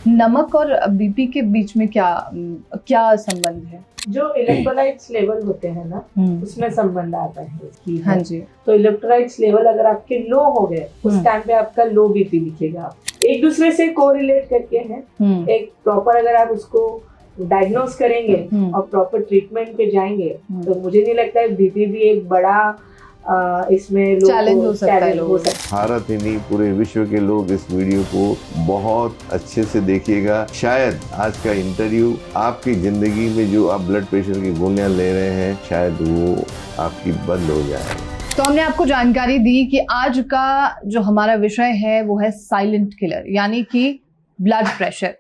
नमक और बीपी के बीच में क्या संबंध है? जो इलेक्ट्रोलाइट्स लेवल होते हैं ना, उसमें संबंध आता है। हाँ जी। तो इलेक्ट्रोलाइट्स लेवल अगर आपके लो हो गए, उस टाइम पे आपका लो बीपी दिखेगा। एक दूसरे से कोरिलेट करके हैं। एक प्रॉपर अगर आप उसको डायग्नोस करेंगे और प्रॉपर ट्रीटमेंट पे जाएंगे, तो मुझे नहीं लगता है बीपी भी एक बड़ा इसमें चैलेंज हो सकता है। भारत ही नहीं, पूरे विश्व के लोग इस वीडियो को बहुत अच्छे से देखिएगा। शायद आज का इंटरव्यू आपकी जिंदगी में जो आप ब्लड प्रेशर की गोलियां ले रहे हैं, शायद वो आपकी बंद हो जाए। तो हमने आपको जानकारी दी कि आज का जो हमारा विषय है वो है साइलेंट किलर, यानी कि ब्लड प्रेशर।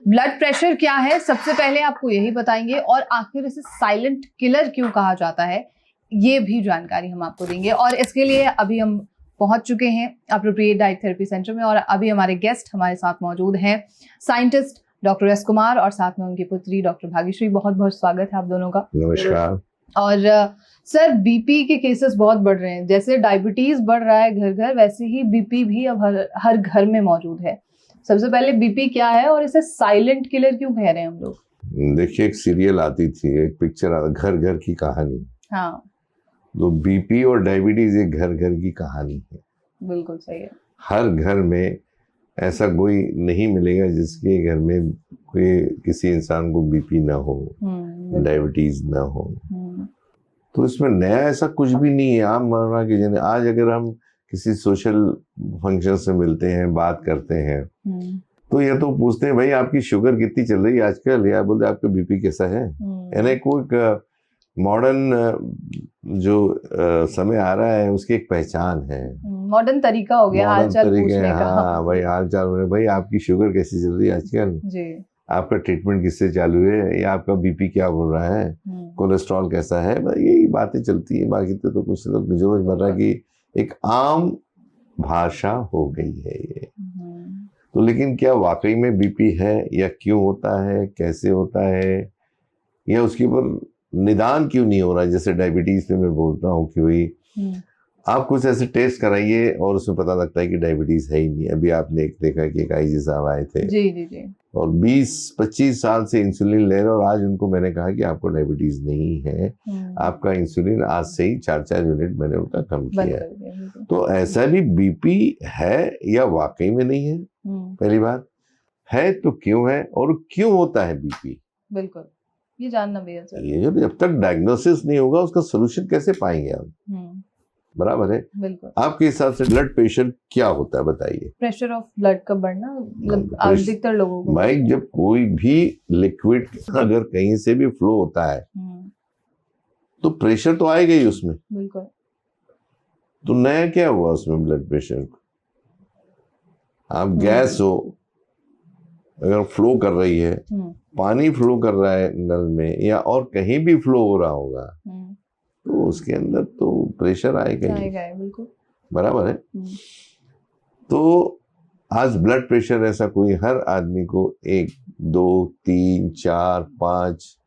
ब्लड प्रेशर क्या है, सबसे पहले आपको यही बताएंगे, और आखिर इसे साइलेंट किलर क्यों कहा जाता है ये भी जानकारी हम आपको देंगे। और इसके लिए अभी हम पहुंच चुके हैं अप्रोप्रिएट डाइट थेरेपी सेंटर में, और अभी हमारे गेस्ट हमारे साथ मौजूद हैं, साइंटिस्ट डॉक्टर एस कुमार और साथ में उनकी पुत्री डॉक्टर भाग्यश्री। बहुत बहुत स्वागत है आप दोनों का। नमस्कार। और सर, बीपी के केसेस बहुत बढ़ रहे हैं। जैसे डायबिटीज बढ़ रहा है घर घर, वैसे ही बीपी भी अब हर घर में मौजूद है। सबसे पहले बीपी क्या है और इसे साइलेंट किलर क्यों कह रहे हैं हम लोग? देखिए, एक सीरियल आती थी, एक पिक्चर आता, घर घर की कहानी। हाँ, तो बीपी और डायबिटीज एक घर घर की कहानी है। बिल्कुल सही है। हर घर में ऐसा कोई नहीं मिलेगा जिसके घर में कोई किसी इंसान को बीपी ना हो, डायबिटीज ना हो। तो इसमें नया ऐसा कुछ भी नहीं है। आम माना कि जैसे आज अगर हम किसी सोशल फंक्शन से मिलते हैं, बात करते हैं, तो ये तो पूछते हैं भाई आपकी शुगर कितनी चल रही है आजकल, या बोलते आपका बीपी कैसा है। यानी कोई मॉडर्न जो समय आ रहा है उसकी एक पहचान है, मॉडर्न तरीका हो गया हाल चाल पूछने का। हाँ भाई, हाल चाल, भाई आपकी शुगर कैसी चल रही है आजकल जी, आपका ट्रीटमेंट किससे चालू है, या आपका बीपी क्या बोल रहा है, कोलेस्ट्रॉल कैसा है, यही बातें चलती है। बाकी तो कुछ लोग रोजमर्रा की एक आम भाषा हो गई है ये। तो लेकिन क्या वाकई में बीपी है, या क्यों होता है, कैसे होता है, या उसके ऊपर निदान क्यों नहीं हो रहा है? जैसे डायबिटीज में मैं बोलता हूँ कि भाई आप कुछ ऐसे टेस्ट कराइए और उसमें पता लगता है कि डायबिटीज है ही नहीं। अभी आपने एक देखा कि एक आईजी साहब आए थे जी जी जी, और 20-25 साल से इंसुलिन ले रहे, और आज उनको मैंने कहा कि आपको डायबिटीज नहीं है, आपका इंसुलिन आज से ही 4-4 यूनिट मैंने उनका कम किया। तो ऐसा भी बीपी है या वाकई में नहीं है? पहली बात है तो क्यों है, और क्यों होता है बीपी? बिल्कुल, ये जानना बेहद जरूरी है। ये जब तक डायग्नोसिस नहीं होगा उसका सोल्यूशन कैसे पाएंगे आप? बराबर है। बिल्कुल। आपके हिसाब से ब्लड प्रेशर क्या होता है, बताइए। प्रेशर ऑफ ब्लड का बढ़ना, अधिकतर लोगों को। भाई, जब कोई भी लिक्विड अगर कहीं से भी फ्लो होता है तो प्रेशर तो आएगा ही उसमें। बिल्कुल। तो नया क्या हुआ उसमें ब्लड प्रेशर? आप गैस हो अगर फ्लो कर रही है, पानी फ्लो कर रहा है नल में, या और कहीं भी फ्लो हो रहा होगा, तो उसके अंदर तो प्रेशर आएगा ही। बिल्कुल बराबर है। तो आज ब्लड प्रेशर ऐसा कोई हर आदमी को 1, 2, 3, 4, 5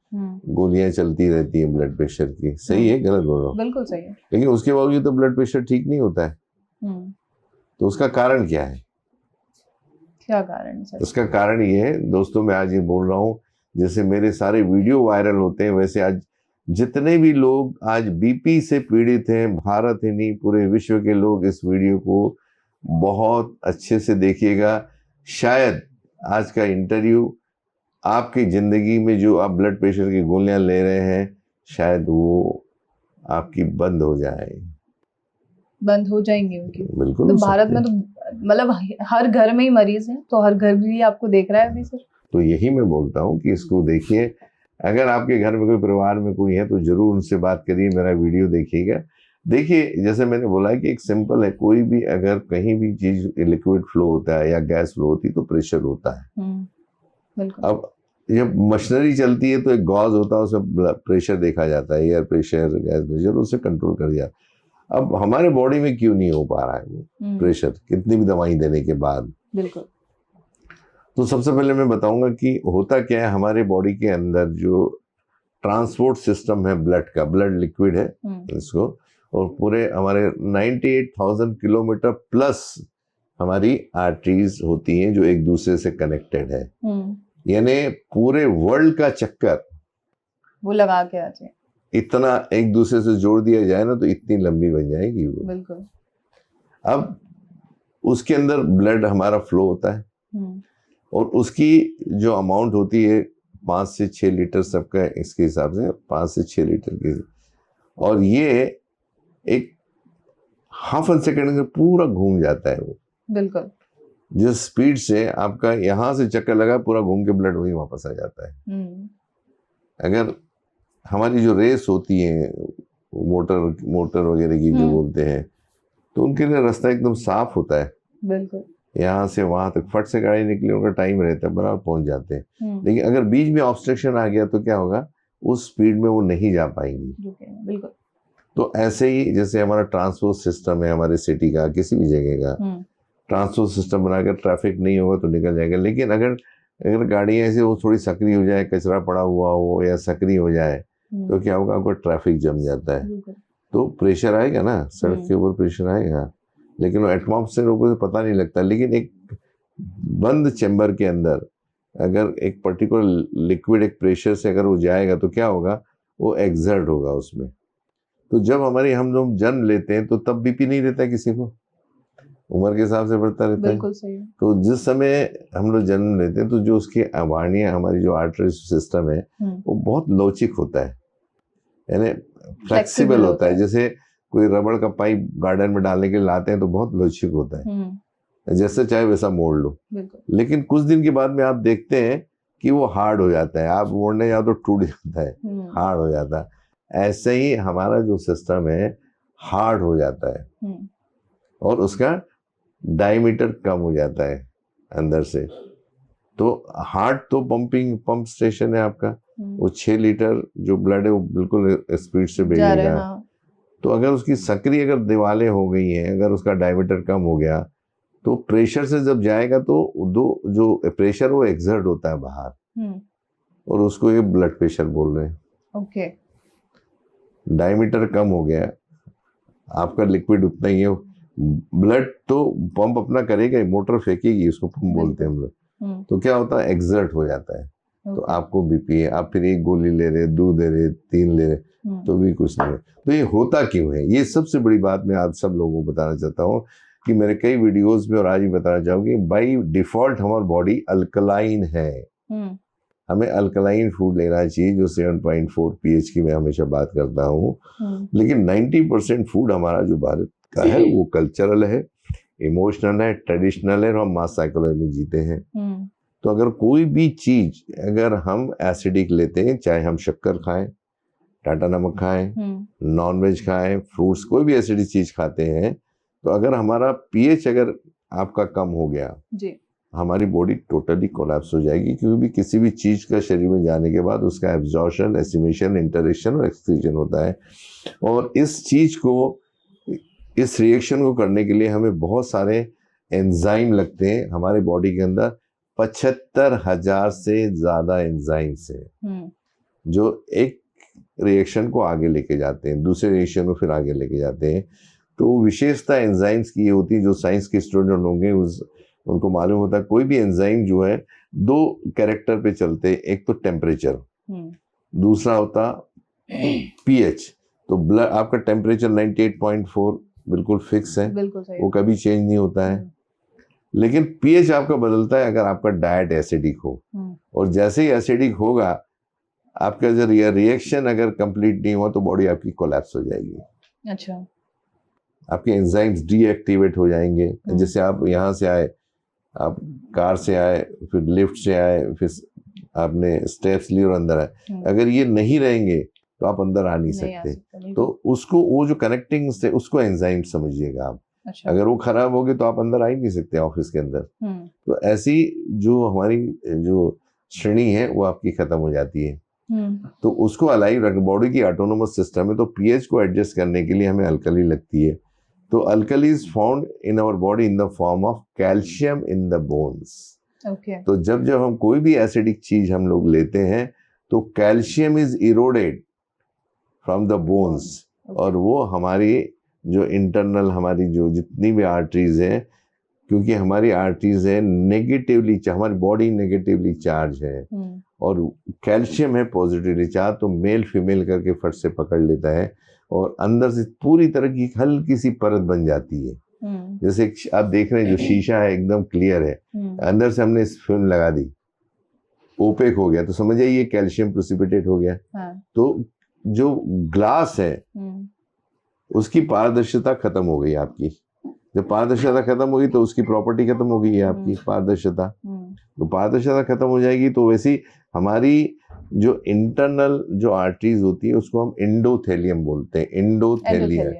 गोलियां चलती रहती है ब्लड प्रेशर की। सही है, गलत बोल रहा हूँ? बिल्कुल सही है। लेकिन उसके बावजूद तो ब्लड प्रेशर ठीक नहीं होता है। तो उसका कारण क्या है? क्या कारण है? उसका कारण ये है दोस्तों, मैं आज ये बोल रहा हूँ, जैसे मेरे सारे वीडियो वायरल होते हैं, वैसे आज जितने भी लोग आज बीपी से पीड़ित हैं, भारत ही नहीं पूरे विश्व के लोग इस वीडियो को बहुत अच्छे से देखिएगा। शायद आज का इंटरव्यू आपकी जिंदगी में जो आप ब्लड प्रेशर की गोलियां ले रहे हैं, शायद वो आपकी बंद हो जाए। बंद हो जाएंगे उनकी? बिल्कुल। तो भारत में तो मतलब हर घर में ही मरीज है, तो हर घर भी आपको देख रहा है अभी सर। तो यही मैं बोलता हूँ कि इसको देखिए। अगर आपके घर में कोई परिवार में कोई है तो जरूर उनसे बात करिए, मेरा वीडियो देखिएगा। देखिए, जैसे मैंने बोला है कि एक सिंपल है, कोई भी अगर कहीं भी चीज लिक्विड फ्लो होता है या गैस फ्लो होती है तो प्रेशर होता है। बिल्कुल। अब जब मशीनरी चलती है तो एक गॉज होता है, उसमें प्रेशर देखा जाता है, एयर प्रेशर, गैस प्रेशर, उसे कंट्रोल कर जाता है। अब हमारे बॉडी में क्यों नहीं हो पा रहा है वो प्रेशर, कितनी भी दवाई देने के बाद? बिल्कुल। तो सबसे पहले मैं बताऊंगा कि होता क्या है। हमारे बॉडी के अंदर जो ट्रांसपोर्ट सिस्टम है ब्लड का, ब्लड लिक्विड है इसको, और पूरे हमारे 98,000 किलोमीटर प्लस हमारी आर्टरीज होती हैं जो एक दूसरे से कनेक्टेड है, यानी पूरे वर्ल्ड का चक्कर वो लगा के आते हैं, इतना एक दूसरे से जोड़ दिया जाए ना तो इतनी लंबी बन जाएगी वो। बिल्कुल। अब उसके अंदर ब्लड हमारा फ्लो होता है और उसकी जो अमाउंट होती है 5 से 6 लीटर सबका, इसके हिसाब से 5 से 6 लीटर की, और ये एक हाफ एन सेकेंड में पूरा घूम जाता है वो। बिल्कुल। जिस स्पीड से आपका यहाँ से चक्कर लगा पूरा घूम के ब्लड वहीं वापस आ जाता है। अगर हमारी जो रेस होती है मोटर वगैरह की जो बोलते हैं, तो उनके लिए रास्ता एकदम साफ होता है, बिल्कुल, यहाँ से वहां तक फट से गाड़ी निकली, उनका टाइम रहता है, बराबर पहुंच जाते हैं। लेकिन अगर बीच में ऑब्स्ट्रक्शन आ गया तो क्या होगा, उस स्पीड में वो नहीं जा पाएंगी। बिल्कुल। तो ऐसे ही जैसे हमारा ट्रांसपोर्ट सिस्टम है हमारे सिटी का, किसी भी जगह का ट्रांसपोर्ट सिस्टम बनाकर ट्रैफिक नहीं होगा तो निकल जाएगा। लेकिन अगर गाड़ियां ऐसे वो थोड़ी सक्रिय हो जाए, कचरा पड़ा हुआ हो या सक्रिय हो जाए, तो क्या होगा, आपका ट्रैफिक जम जाता है, तो प्रेशर आएगा ना, सड़क के ऊपर प्रेशर आएगा, लेकिन वो एटमॉस्फेयर ऊपर से पता नहीं लगता। लेकिन एक बंद चैम्बर के अंदर अगर एक पर्टिकुलर लिक्विड एक प्रेशर से अगर वो जाएगा तो क्या होगा, वो एक्सर्ट होगा उसमें। तो जब हम लोग जन्म लेते हैं तो तब बीपी नहीं रहता है किसी को, उम्र के हिसाब से बढ़ता रहता है। सही। तो जिस समय हम लोग जन्म लेते हैं तो जो उसकी वाणियां, हमारी जो आर्टरी सिस्टम है वो बहुत लवचिक होता है, यानी फ्लेक्सिबल होता है। जैसे कोई रबड़ का पाइप गार्डन में डालने के लिए लाते हैं तो बहुत लवचिक होता है, जैसे चाहे वैसा मोड़ लो। लेकिन कुछ दिन के बाद में आप देखते हैं कि वो हार्ड हो जाता है, आप मोड़ने जाओ तो टूट जाता है, हार्ड हो जाता है। ऐसे ही हमारा जो सिस्टम है हार्ड हो जाता है और उसका डायमीटर कम हो जाता है अंदर से। तो हार्ट तो पंप स्टेशन है आपका, वो 6 लीटर जो ब्लड है वो बिल्कुल स्पीड से भेजेगा। तो अगर उसकी सक्रिय अगर दीवारें हो गई हैं, अगर उसका डायमीटर कम हो गया तो प्रेशर से जब जाएगा तो जो प्रेशर वो एक्सर्ट होता है बाहर, और उसको ये ब्लड प्रेशर बोल रहे हैं। ओके। डायमीटर कम हो गया, आपका लिक्विड उतना ही है, ब्लड तो पंप अपना करेगा, मोटर फेंकेगी, उसको पंप बोलते हैं हम लोग। तो क्या होता है, एक्सर्ट हो जाता है, तो आपको बीपी है, आप फिर 1 गोली ले रहे, 2 दे रहे, 3 ले रहे, तो भी कुछ नहीं है। तो ये होता क्यों है, ये सबसे बड़ी बात मैं आप सब लोगों को बताना चाहता हूँ कि मेरे कई वीडियोस में और आज भी बताना चाहूँगी, बाई डिफॉल्ट हमारी बॉडी अल्कलाइन है। हमें अल्कलाइन फूड लेना चाहिए, जो 7.4 pH की मैं हमेशा बात करता हूँ। लेकिन 90% फूड हमारा जो भारत का है वो कल्चरल है, इमोशनल है, ट्रेडिशनल है, और हम मास साइकोलॉजी में जीते हैं। तो अगर कोई भी चीज अगर हम एसिडिक लेते हैं, चाहे हम शक्कर खाएं, टाटा नमक खाएं, नॉनवेज खाएं, फ्रूट्स, कोई भी एसिडिक चीज खाते हैं, तो अगर हमारा पीएच अगर आपका कम हो गया जी, हमारी बॉडी टोटली कोलैप्स हो जाएगी। क्योंकि किसी भी चीज का शरीर में जाने के बाद उसका एब्जॉर्प्शन, एसिमिलेशन, इंटरेक्शन और एक्सक्रीशन होता है। और इस चीज को, इस रिएक्शन को करने के लिए हमें बहुत सारे एंजाइम लगते हैं हमारे बॉडी के अंदर। 75,000 से ज्यादा एंजाइम्स हैं जो एक रिएक्शन को आगे लेके जाते हैं, दूसरे रिएक्शन को फिर आगे लेके जाते हैं। तो विशेषता एंजाइम्स की ये होती है, जो साइंस के स्टूडेंट होंगे उनको मालूम होता है। कोई भी एंजाइम जो है 2 कैरेक्टर पे चलते हैं, एक तो टेम्परेचर, दूसरा होता पीएच। तो ब्लड आपका टेम्परेचर 98.4 बिल्कुल फिक्स है, बिल्कुल सही, वो कभी चेंज नहीं होता है। लेकिन पीएच आपका बदलता है अगर आपका डाइट एसिडिक हो, और जैसे ही एसिडिक होगा आपका जो रिएक्शन अगर कंप्लीट नहीं हुआ तो बॉडी आपकी कोलैप्स हो जाएगी। अच्छा, आपके एंजाइम्स डीएक्टिवेट हो जाएंगे। जैसे आप यहाँ से आए, आप कार से आए, फिर लिफ्ट से आए, फिर आपने स्टेप्स लिए और अंदर आए, अगर ये नहीं रहेंगे तो आप अंदर आ नहीं सकते। तो उसको, वो जो कनेक्टिंग से, उसको एंजाइम समझिएगा आप। अच्छा। अगर वो खराब हो गए तो आप अंदर आ ही नहीं सकते ऑफिस के अंदर। तो ऐसी जो हमारी जो श्रेणी है वो आपकी खत्म हो जाती है। तो उसको अलाइव रख, बॉडी की ऑटोनोमस सिस्टम है, तो पीएच को एडजस्ट करने के लिए हमें अल्कली लगती है। तो alkali is found in our body in the form of calcium in the bones. तो जब हम कोई भी एसिडिक चीज हम लोग लेते हैं तो calcium is eroded from the bones, और वो हमारी जो इंटरनल, हमारी जो जितनी भी आर्टरीज हैं, क्योंकि हमारी आर्टरीज है नेगेटिवली, हमारी बॉडी नेगेटिवली चार्ज है और कैल्शियम है पॉजिटिवली चार्ज, तो मेल फीमेल करके फट से पकड़ लेता है और अंदर से पूरी तरह की हल्की सी परत बन जाती है। जैसे आप देख रहे हैं जो शीशा है एकदम क्लियर है, अंदर से हमने इस फिल्म लगा दी, ओपेक हो गया, तो समझिए ये कैल्शियम प्रेसिपिटेट हो गया। तो जो ग्लास है उसकी पारदर्शिता खत्म हो गई आपकी। जब पारदर्शिता खत्म होगी तो उसकी प्रॉपर्टी खत्म हो गई है आपकी, पारदर्शिता। तो पारदर्शिता खत्म हो जाएगी तो वैसी हमारी जो इंटरनल जो आर्टरीज होती है उसको हम एंडोथेलियम बोलते हैं, एंडोथेलियम।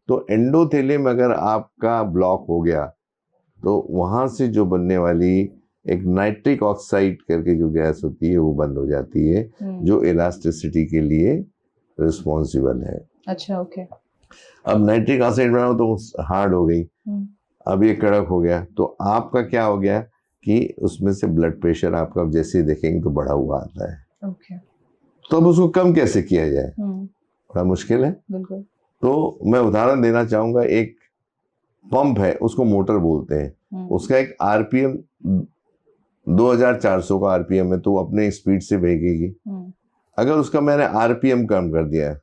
तो एंडोथेलियम अगर आपका ब्लॉक हो गया तो वहां से जो बनने वाली एक नाइट्रिक ऑक्साइड करके जो गैस होती है वो बंद हो जाती है, जो इलास्टिसिटी के लिए रिस्पॉन्सिबल है। अच्छा, ओके। अब नाइट्रिक ऑक्साइड बनाओ तो हार्ड हो गई, अब ये कड़क हो गया, तो आपका क्या हो गया कि उसमें से ब्लड प्रेशर आपका जैसे ही देखेंगे तो बढ़ा हुआ आता है। ओके। तो अब उसको कम कैसे किया जाए, बड़ा मुश्किल है। बिल्कुल। तो मैं उदाहरण देना चाहूंगा, एक पंप है उसको मोटर बोलते हैं, उसका एक आरपीएम 2400 का आरपीएम है, तो अपने स्पीड से बहेगी। अगर उसका मैंने आरपीएम कम कर दिया,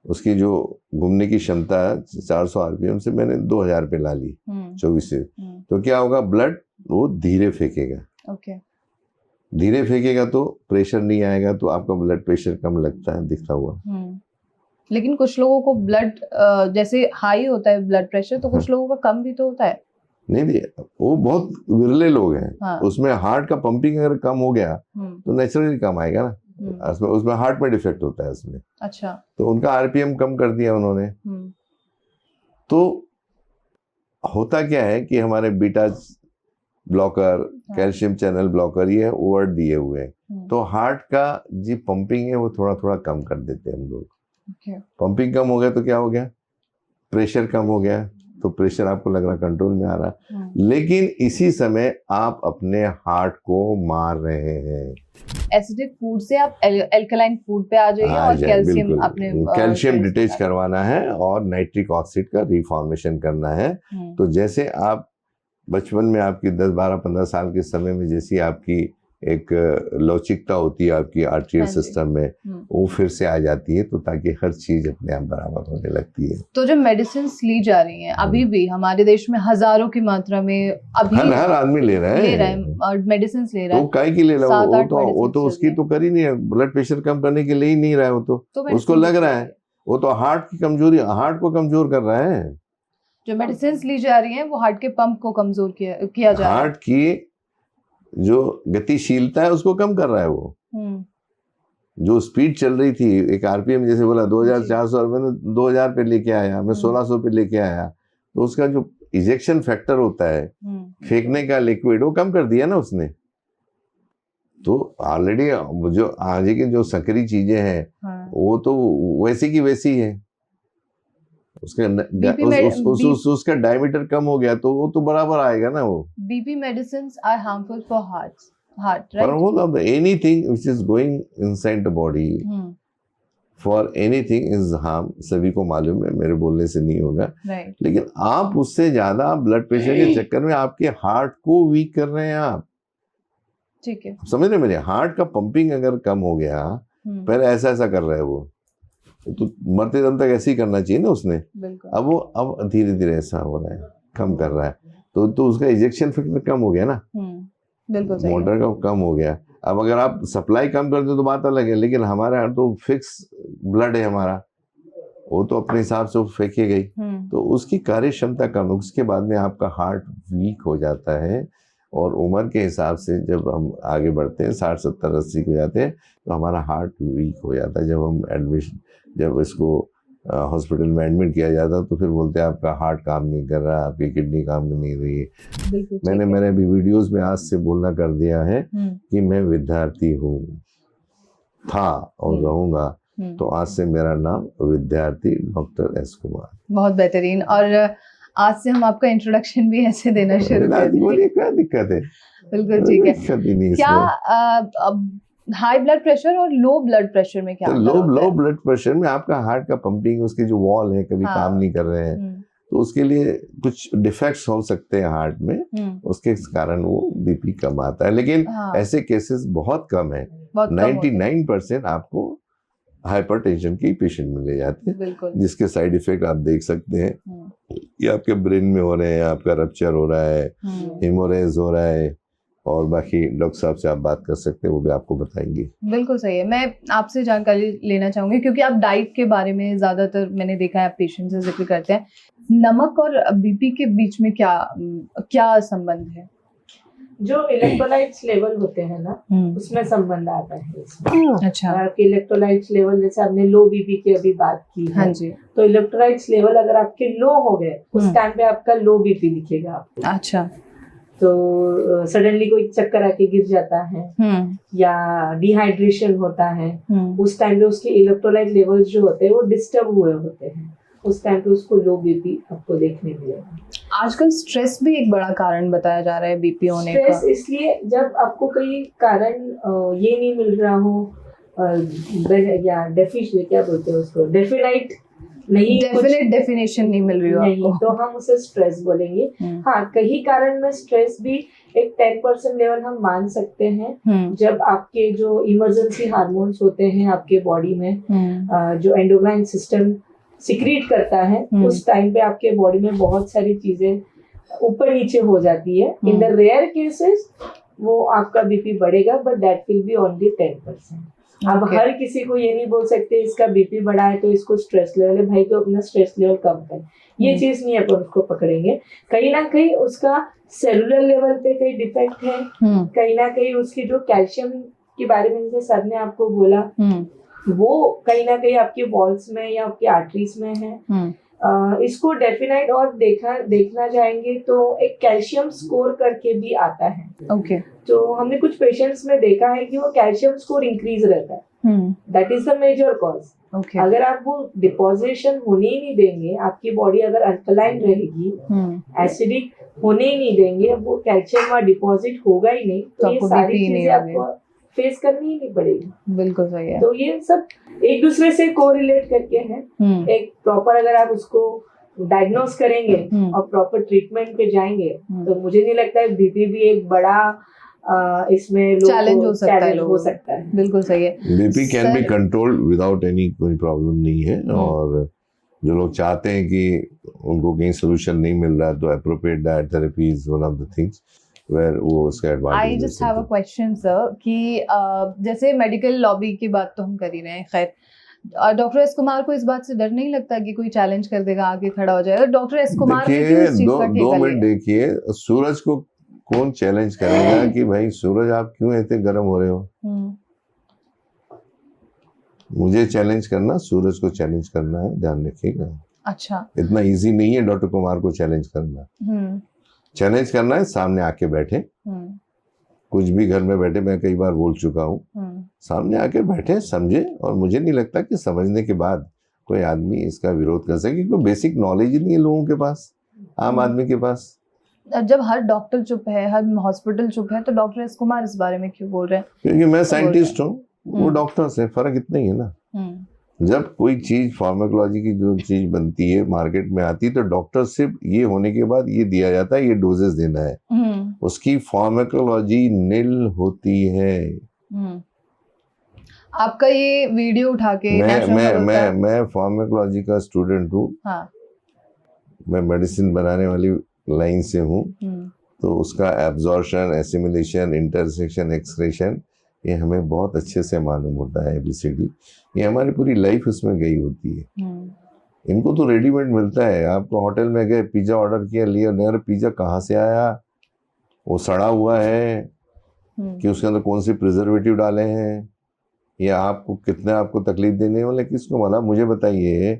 उसकी जो घूमने की क्षमता है 400 आरपीएम से मैंने 2000 पे ला ली 24 से, तो क्या होगा, ब्लड वो धीरे फेंकेगा। ओके। धीरे फेंकेगा तो प्रेशर नहीं आएगा, तो आपका ब्लड प्रेशर कम लगता है दिखता हुआ। लेकिन कुछ लोगों को ब्लड जैसे हाई होता है ब्लड प्रेशर, तो कुछ लोगों का कम भी तो होता है। नहीं, वो बहुत विरले लोग हैं। उसमें हार्ट का पंपिंग अगर कम हो गया तो नेचुरली कम आएगा ना, उसमें हार्ट में डिफेक्ट होता है उसमें। अच्छा। तो उनका आरपीएम कम कर दिया उन्होंने। तो होता क्या है कि हमारे beta blocker, calcium channel blocker, ये ओवर दिए हुए हैं, तो हार्ट का जी पंपिंग है वो थोड़ा थोड़ा कम कर देते हैं हम लोग। पंपिंग कम हो गया तो क्या हो गया, प्रेशर कम हो गया, तो प्रेशर आपको लग रहा कंट्रोल में आ रहा, लेकिन इसी समय आप अपने हार्ट को मार रहे हैं। एसिडिक फूड से आप एल्कलाइन फूड पे आ जाइए और कैल्शियम अपने कैल्शियम डिटेच करवाना है और नाइट्रिक ऑक्साइड का रिफॉर्मेशन करना है। तो जैसे आप बचपन में आपकी 10, 12, 15 साल के समय में जैसी आपकी एक लवचिकता होती है आपकी आर्टरियल सिस्टम में, वो फिर से आ जाती है, तो ताकि हर चीज अपने आप बराबर होने लगती है। तो जो मेडिसिन ली जा रही हैं अभी भी हमारे देश में हजारों की मात्रा में अभी हर आदमी ले रहा है और मेडिसिन ले रहा है। तो काय की ले रहा है, वो तो उसकी तो कर ही नहीं है, ब्लड प्रेशर कम करने के लिए ही नहीं रहा है, वो तो उसको लग रहा है वो तो हार्ट की कमजोरी, हार्ट को कमजोर कर रहा है। जो मेडिसिन ली जा रही है वो हार्ट के पंप को कमजोर किया जा रहा है, हार्ट की जो गतिशीलता है उसको कम कर रहा है। वो जो स्पीड चल रही थी, एक आरपीएम जैसे बोला 2400, मैंने 2000 पे लेके आया, मैं 1600 पे लेके आया, तो उसका जो इजेक्शन फैक्टर होता है फेंकने का लिक्विड, वो कम कर दिया ना उसने। तो ऑलरेडी जो आज की जो संकरी चीजें हैं वो तो वैसी की वैसी है, उसका डायमीटर कम हो गया तो वो तो बराबर आएगा ना। वो BP medicines are harmful for heart, right? For all of anything which is going inside the body, for anything is harm, सभी को मालूम है, मेरे बोलने से नहीं होगा, right. लेकिन आप उससे ज्यादा ब्लड प्रेशर के चक्कर में आपके हार्ट को वीक कर रहे हैं आप। ठीक है, समझ रहे, मेरे हार्ट का पंपिंग अगर कम हो गया, पहले ऐसा कर रहा है वो, तो मरते दम तक ऐसे ही करना चाहिए ना उसने। अब वो अब धीरे धीरे ऐसा हो रहा है, कम कर रहा है, तो उसका इजेक्शन फैक्टर कम हो गया ना, मोटर का कम हो गया। अब अगर आप सप्लाई कम कर दो तो बात अलग है, लेकिन हमारा तो फिक्स ब्लड है हमारा, वो तो अपने हिसाब से फेंके गई, तो उसकी कार्य क्षमता कम, उसके बाद में आपका हार्ट वीक हो जाता है। और उम्र के हिसाब से जब हम आगे बढ़ते हैं 60, 70, 80 हो जाते हैं, तो हमारा हार्ट वीक हो जाता है। जब इसको हॉस्पिटल में एडमिट किया जाता है तो फिर बोलते हैं आपका हार्ट काम नहीं कर रहा, आपकी किडनी काम नहीं रही है। मैंने अभी वीडियोस में आज से बोलना कर दिया है कि मैं विद्यार्थी हूँ, था और रहूंगा, तो आज से मेरा नाम विद्यार्थी डॉक्टर एस कुमार। बहुत बेहतरीन। और आज से हम आपका इंट्रोडक्शन भी ऐसे देना शुरू कर देंगे। बोलिए, क्या दिक्कत है? बिल्कुल ठीक है। क्या हाई ब्लड प्रेशर और लो ब्लड प्रेशर में क्या? लो ब्लड प्रेशर में आपका हार्ट का पंपिंग, उसके जो वॉल है कभी काम नहीं कर रहे हैं, तो उसके लिए कुछ डिफेक्ट्स हो सकते हैं हार्ट में, उसके कारण वो बीपी कम आता है। लेकिन ऐसे केसेस बहुत कम है, 99% आपको हाइपरटेंशन के पेशेंट मिले जाते हैं, जिसके साइड इफेक्ट आप देख सकते हैं। ये आपके ब्रेन में हो रहे हैं, आपका रप्चर हो रहा है, हेमोरेज हो रहा है, और बाकी डॉक्टर साहब से आप बात कर सकते हैं, वो भी आपको बताएंगे। बिल्कुल सही है। मैं आपसे जानकारी लेना चाहूंगी क्योंकि आप डाइट के बारे में ज्यादातर मैंने देखा है आप पेशेंट से जिक्र करते हैं। नमक और बीपी के बीच में क्या संबंध है? जो इलेक्ट्रोलाइट्स लेवल होते हैं ना, उसमें संबंध आता है इसमें। अच्छा। आपके इलेक्ट्रोलाइट्स लेवल, जैसे आपने लो बीपी की अभी बात की है, हाँ जी, तो इलेक्ट्रोलाइट्स लेवल अगर आपके लो हो गए, उस टाइम पे आपका लो बीपी दिखेगा आपको। अच्छा। तो सडनली कोई चक्कर आके गिर जाता है या डिहाइड्रेशन होता है, उस टाइम पे उसके इलेक्ट्रोलाइट लेवल्स जो होते हैं वो डिस्टर्ब हुए होते हैं, उस टाइम पे उसको लो बीपी आपको देखने मिलेगा। आजकल स्ट्रेस भी एक बड़ा कारण बताया जा रहा है बीपी होने का। स्ट्रेस इसलिए जब आपको कोई कारण ये नहीं मिल रहा हो, या डेफिशिएंट क्या बोलते हैं उसको, डेफिनाइट नहीं, डेफिनेट डेफिनेशन नहीं मिल रही हो नहीं, आपको, तो हम उसे स्ट्रेस बोलेंगे। हाँ, कई कारण में स्ट्रेस भी एक 10% लेवल हम मान सकते हैं। जब आपके जो इमरजेंसी हार्मोन्स होते हैं आपके बॉडी में, जो एंडोक्राइन सिस्टम सिक्रीट करता है, उस टाइम पे आपके बॉडी में बहुत सारी चीजें ऊपर नीचे हो जाती है। इन द रेयर केसेस वो आपका बीपी बढ़ेगा, but that will be only 10%। अब हर किसी को ये नहीं बोल सकते इसका बीपी बढ़ा है तो इसको स्ट्रेस लेवल है, भाई तो अपना स्ट्रेस लेवल कम कर, ये चीज नहीं अपन उसको पकड़ेंगे। कहीं ना कहीं उसका सेलुलर लेवल पे कहीं डिफेक्ट है, कहीं ना कहीं उसकी जो कैल्शियम के बारे में जैसे सर ने आपको बोला, वो कहीं ना कहीं आपके वॉल्स में या आपकी आर्टरीज में है। इसको डेफिनाइट और देखना चाहेंगे तो एक कैल्शियम स्कोर करके भी आता है। ओके। तो हमने कुछ पेशेंट्स में देखा है कि वो कैल्शियम स्कोर इंक्रीज रहता है, that is the major cause. अगर आप वो डिपोजिशन होने ही नहीं देंगे, आपकी बॉडी अगर अल्कलाइन रहेगी, एसिडिक होने ही नहीं देंगे, वो कैल्शियम का डिपॉजिट होगा ही नहीं, तो ये सारी चीजें आपको फेस करनी ही नहीं पड़ेगी। बिल्कुल सही है। तो ये सब एक दूसरे से कोरिलेट करके हैं। एक प्रॉपर अगर आप उसको डायग्नोस करेंगे और प्रॉपर ट्रीटमेंट पे जाएंगे, तो मुझे नहीं लगता है बीपी भी एक बड़ा इसमें चैलेंज हो सकता है। बिल्कुल सही है। BP can be controlled without any, कोई प्रॉब्लम नहीं है। और जो लोग चाहते हैं कि उनको कहीं सोल्यूशन नहीं मिल रहा है, तो appropriate diet therapy is one of the things where वो उसका advantage. I just have a question sir कि जैसे मेडिकल लॉबी की बात तो हम कर ही रहे हैं, खैर डॉक्टर एस कुमार को इस बात से डर नहीं लगता कि कोई चैलेंज कर देगा, आगे खड़ा हो जाएगा? डॉक्टर एस कुमार ने क्यों इस चीज का ठेका लिया? 2 मिनट देखिए, सूरज को कौन चैलेंज करेगा कि भाई सूरज आप क्यों इतने गर्म हो रहे हो? मुझे चैलेंज करना, सूरज को चैलेंज करना है, ध्यान रखिएगा। अच्छा, इतना इजी नहीं है डॉक्टर कुमार को चैलेंज करना। चैलेंज करना है सामने आके बैठे, कुछ भी घर में बैठे, मैं कई बार बोल चुका हूँ, सामने आके बैठे, समझे। और मुझे नहीं लगता कि समझने के बाद कोई आदमी इसका विरोध कर सके, क्योंकि बेसिक नॉलेज ही नहीं है लोगों के पास, आम आदमी के पास। जब हर डॉक्टर चुप है, हर हॉस्पिटल चुप है, तो डॉक्टर एस कुमार इस बारे में क्यों बोल रहे हैं? क्योंकि मैं साइंटिस्ट हूँ, वो डॉक्टर से फर्क इतना ही है ना। जब कोई चीज फार्माकोलॉजी की जो चीज बनती है मार्केट में आती है, तो डॉक्टर सिर्फ ये होने के बाद ये दिया जाता है, ये डोजेस देना है, उसकी फार्माकोलॉजी निल होती है। आपका ये वीडियो उठा के मैं फार्माकोलॉजी का स्टूडेंट हूँ। हाँ। मैं मेडिसिन बनाने वाली लाइन से हूँ, तो उसका एब्जॉर्प्शन, एसिमिलेशन, इंटरसेक्शन, एक्सक्रेशन, ये हमें बहुत अच्छे से मालूम होता है। ABCD, ये हमारी पूरी लाइफ उसमें गई होती है। इनको तो रेडीमेड मिलता है। आपको होटल में गए, पिज्जा ऑर्डर किया, लिया, नहीं, पिज्जा कहाँ से आया, वो सड़ा हुआ है कि उसके अंदर कौन से प्रिजर्वेटिव डाले हैं, या आपको कितने आपको तकलीफ देने वाले, किसको मालूम? मुझे बताइए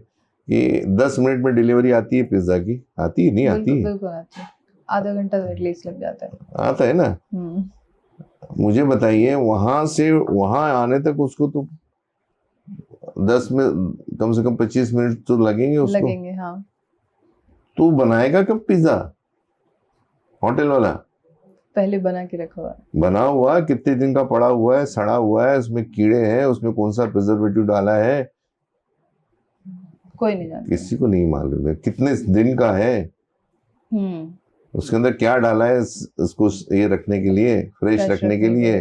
कि 10 मिनट में डिलीवरी आती है पिज्जा की? आती है? नहीं आती है? बिल्कुल आती है। आधा घंटा तो एटलीस्ट लग जाता है। आता है ना। मुझे बताइए, वहां से वहां आने तक उसको तो 10 में कम से कम 25 मिनट तो लगेंगे उसको। लगेंगे, हाँ। तो बनाएगा कब पिज्जा? होटल वाला पहले बना के रखा हुआ है। बना हुआ कितने दिन का पड़ा हुआ है, सड़ा हुआ है, उसमें कीड़े हैं, उसमें कौन सा प्रिजर्वेटिव डाला है, कोई नहीं जानता, किसी को नहीं मालूम है कितने दिन का है, उसके अंदर क्या डाला है इसको ये रखने के लिए, फ्रेश रखने के लिए।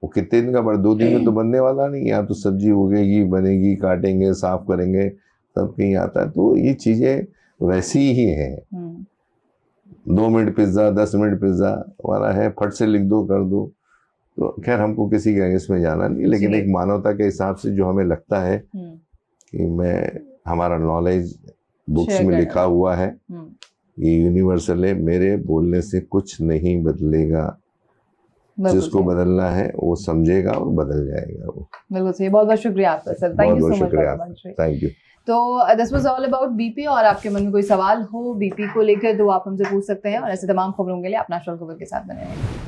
वो कितने दिन का बड़ा, 2 दिन में तो बनने वाला नहीं। या तो सब्जी उगेगी, बनेगी, काटेंगे, साफ करेंगे, तब कहीं आता है। तो ये चीजें वैसी ही है। 2 मिनट पिज्जा, 10 मिनट पिज्जा वाला है, फट से लिख दो, कर दो। तो खैर हमको किसी के इसमें जाना नहीं, लेकिन एक मानवता के हिसाब से जो हमें लगता है कि हमारा नॉलेज बुक्स में लिखा हुआ है, ये यूनिवर्सल है, मेरे बोलने से कुछ नहीं बदलेगा। जिसको बदलना है वो समझेगा और बदल जाएगा वो। बिल्कुल सही। बहुत बहुत शुक्रिया आपका sir, thank you so much. Thank you. तो this was all about BP. और आपके मन में कोई सवाल हो बीपी को लेकर तो आप हमसे पूछ सकते हैं, और ऐसे तमाम खबरों के लिए अपना शो खबर के साथ बने रहें।